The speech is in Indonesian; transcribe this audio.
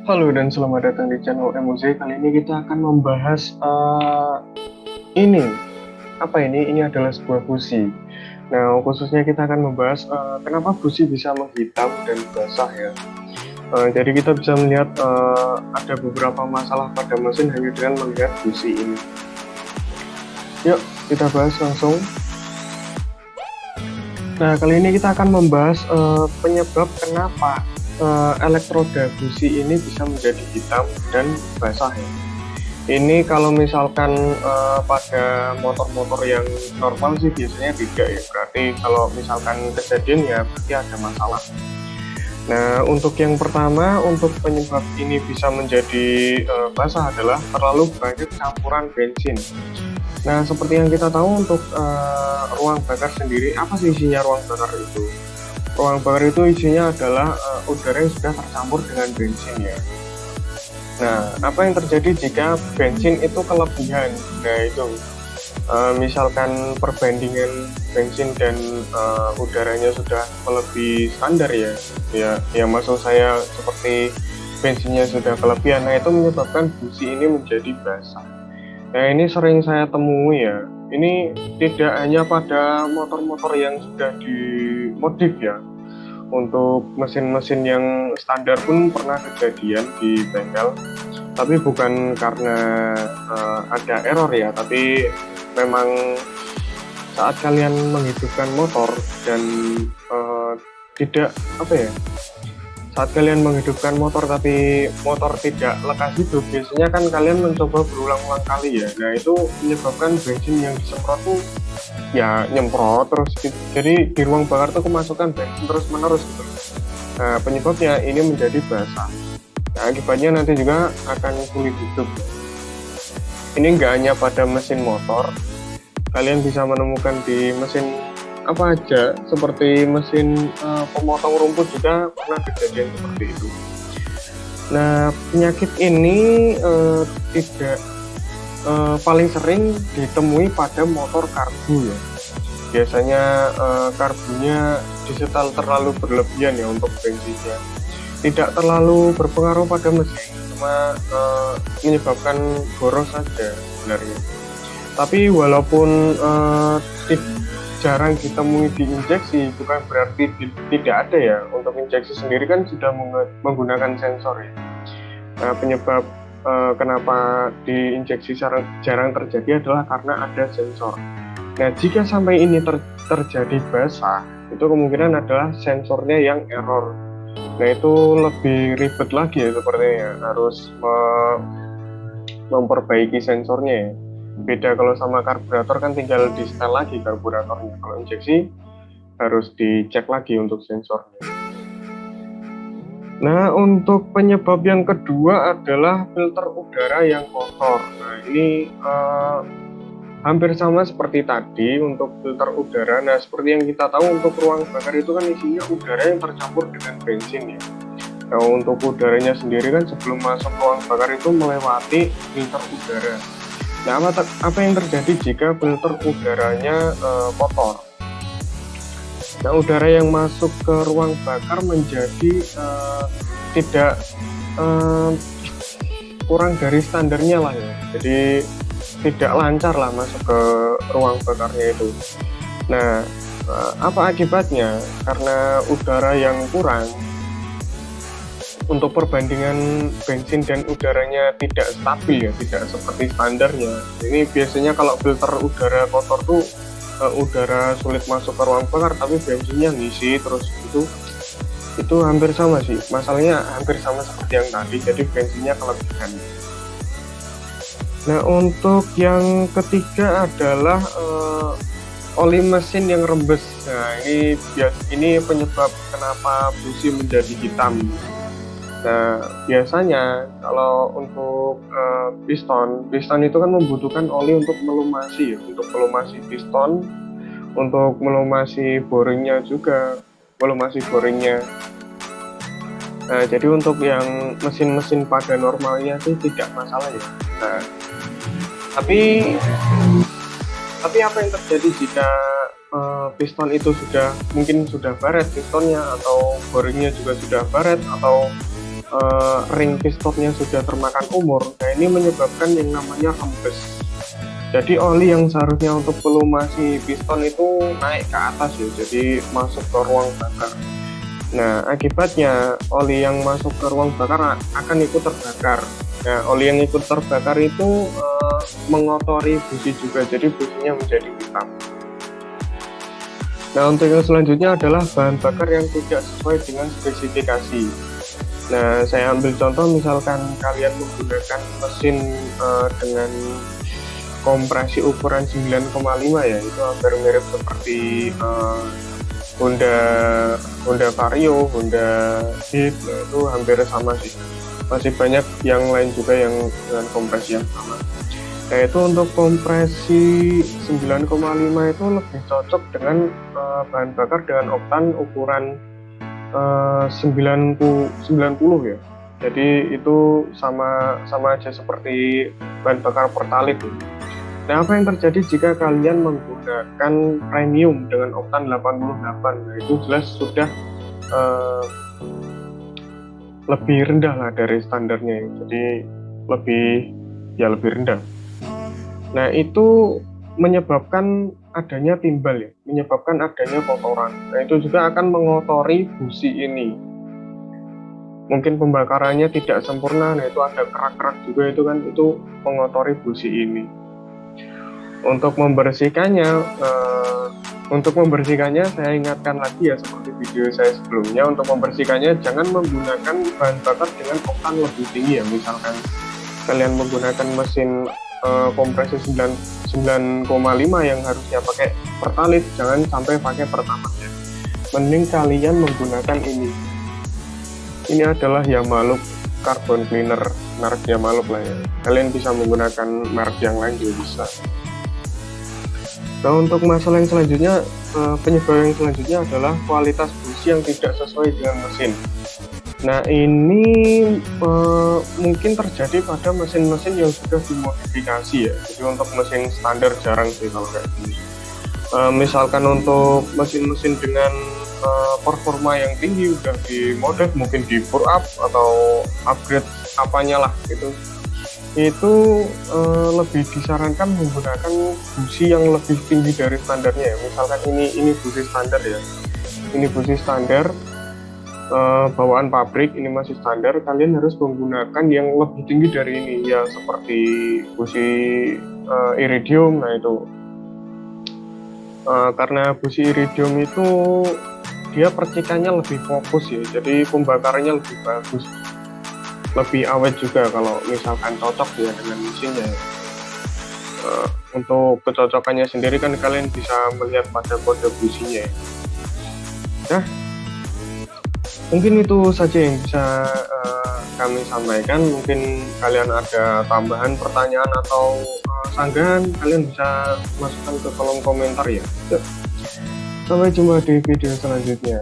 Halo dan selamat datang di channel MUZ. Kali ini kita akan membahas ini. Apa ini? Ini adalah sebuah busi. Nah, khususnya kita akan membahas kenapa busi bisa menghitam dan basah ya. Jadi kita bisa melihat ada beberapa masalah pada mesin hanya dengan melihat busi ini. Yuk, kita bahas langsung. Nah, kali ini kita akan membahas penyebab kenapa elektroda busi ini bisa menjadi hitam dan basah ya. Ini kalau misalkan pada motor-motor yang normal sih biasanya tidak ya, berarti kalau misalkan kejadian ya berarti ada masalah. Nah, untuk yang pertama, untuk penyebab ini bisa menjadi basah adalah terlalu banyak campuran bensin. Nah, seperti yang kita tahu untuk ruang bakar sendiri, apa sih isinya ruang bakar itu? Ruang bakar itu isinya adalah udara yang sudah tercampur dengan bensin ya. Nah, apa yang terjadi jika bensin itu kelebihan? Nah, itu misalkan perbandingan bensin dan udaranya sudah melebihi standar ya. Ya maksud saya seperti bensinnya sudah kelebihan. Nah, itu menyebabkan busi ini menjadi basah. Nah, ini sering saya temui ya. Ini tidak hanya pada motor-motor yang sudah dimodif ya. Untuk mesin-mesin yang standar pun pernah kejadian di bengkel. Tapi bukan karena ada error ya, tapi memang saat kalian menghidupkan motor dan saat kalian menghidupkan motor tapi motor tidak lekas hidup, biasanya kan kalian mencoba berulang-ulang kali ya. Nah, itu menyebabkan bensin yang disemprot tuh ya nyemprot terus gitu. Jadi di ruang bakar tuh kemasukan bensin terus menerus gitu. Nah, penyebabnya ini menjadi basah. Nah, akibatnya nanti juga akan sulit hidup. Ini enggak hanya pada mesin motor, kalian bisa menemukan di mesin apa aja, seperti mesin pemotong rumput juga pernah kejadian seperti itu. Nah, penyakit ini tidak paling sering ditemui pada motor karbu ya. Biasanya karbunya disetel terlalu berlebihan ya untuk bensinnya. Tidak terlalu berpengaruh pada mesin, cuma menyebabkan boros saja sebenarnya. Tapi walaupun jarang ditemui di injeksi, bukan berarti tidak ada ya. Untuk injeksi sendiri kan sudah menggunakan sensor ya. Nah, penyebab kenapa di injeksi jarang terjadi adalah karena ada sensor. Nah, jika sampai ini terjadi basah, itu kemungkinan adalah sensornya yang error. Nah, itu lebih ribet lagi ya sepertinya, harus memperbaiki sensornya ya. Beda kalau sama karburator kan tinggal di setel lagi karburatornya. Kalau injeksi harus dicek lagi untuk sensornya. Nah, untuk penyebab yang kedua adalah filter udara yang kotor. Nah, ini hampir sama seperti tadi untuk filter udara. Nah, seperti yang kita tahu untuk ruang bakar itu kan isinya udara yang tercampur dengan bensin ya. Nah, untuk udaranya sendiri kan sebelum masuk ruang bakar itu melewati filter udara. Nah, apa yang terjadi jika filter udaranya kotor? Nah, udara yang masuk ke ruang bakar menjadi tidak kurang dari standarnya lah ya. Jadi tidak lancar lah masuk ke ruang bakarnya itu. Nah, apa akibatnya? Karena udara yang kurang, untuk perbandingan bensin dan udaranya tidak stabil ya, tidak seperti standarnya. Ini biasanya kalau filter udara kotor tuh udara sulit masuk ke ruang bakar, tapi bensinnya ngisi terus itu hampir sama sih. Masalahnya hampir sama seperti yang tadi, jadi bensinnya kelebihan. Nah, untuk yang ketiga adalah oli mesin yang rembes. Nah, ini penyebab kenapa busi menjadi hitam. Nah, biasanya kalau untuk piston itu kan membutuhkan oli untuk melumasi, ya, untuk melumasi piston, untuk melumasi boringnya juga, melumasi boringnya. Nah, jadi untuk yang mesin-mesin pada normalnya itu tidak masalah ya. Nah, tapi tapi apa yang terjadi jika piston itu mungkin sudah baret pistonnya, atau boringnya juga sudah baret, atau ring pistonnya sudah termakan umur? Nah, ini menyebabkan yang namanya rembes. Jadi oli yang seharusnya untuk pelumasi piston itu naik ke atas ya, jadi masuk ke ruang bakar. Nah, akibatnya oli yang masuk ke ruang bakar akan ikut terbakar. Nah, oli yang ikut terbakar itu mengotori busi juga, jadi businya menjadi hitam. Nah, untuk yang selanjutnya adalah bahan bakar yang tidak sesuai dengan spesifikasi. Nah, saya ambil contoh, misalkan kalian menggunakan mesin dengan kompresi ukuran 9,5 ya, itu hampir mirip seperti Honda Vario, Honda Beat. Nah, itu hampir sama sih. Masih banyak yang lain juga yang dengan kompresi yang sama. Nah, itu untuk kompresi 9,5 itu lebih cocok dengan bahan bakar dengan oktan ukuran 90 ya. Jadi itu sama aja seperti bahan bakar Pertalite. Nah, apa yang terjadi jika kalian menggunakan premium dengan oktan 88? Nah, itu jelas sudah lebih rendah lah dari standarnya, jadi lebih rendah. Nah, itu menyebabkan adanya timbal ya, menyebabkan adanya kotoran. Nah, itu juga akan mengotori busi ini. Mungkin pembakarannya tidak sempurna, nah itu ada kerak-kerak juga, itu kan itu mengotori busi ini. Untuk membersihkannya saya ingatkan lagi ya, seperti video saya sebelumnya, untuk membersihkannya jangan menggunakan bahan bakar dengan oktan lebih tinggi ya. Misalkan kalian menggunakan mesin kompresi 9,5 yang harusnya pakai Pertalite, jangan sampai pakai Pertamax ya. Mending kalian menggunakan ini. Ini adalah Yamaluk Carbon Cleaner, merek Yamaluk lah ya. Kalian bisa menggunakan merek yang lain juga bisa. Nah, untuk masalah yang selanjutnya, penyebab yang selanjutnya adalah kualitas busi yang tidak sesuai dengan mesin. Nah, ini mungkin terjadi pada mesin-mesin yang sudah dimodifikasi ya. Jadi untuk mesin standar jarang sih kalau kayak gini. Misalkan untuk mesin-mesin dengan performa yang tinggi, udah dimodif, mungkin di pour up atau upgrade apanya lah gitu, itu lebih disarankan menggunakan busi yang lebih tinggi dari standarnya ya. Misalkan ini busi standar ya, ini busi standar bawaan pabrik, ini masih standar, kalian harus menggunakan yang lebih tinggi dari ini ya, seperti busi iridium. Nah, itu karena busi iridium itu dia percikannya lebih fokus ya, jadi pembakarannya lebih bagus, lebih awet juga kalau misalkan cocok ya dengan mesinnya. Untuk kecocokannya sendiri kan kalian bisa melihat pada kode businya. Nah, mungkin itu saja yang bisa kami sampaikan. Mungkin kalian ada tambahan pertanyaan atau sanggahan, kalian bisa masukkan ke kolom komentar ya. Sampai jumpa di video selanjutnya.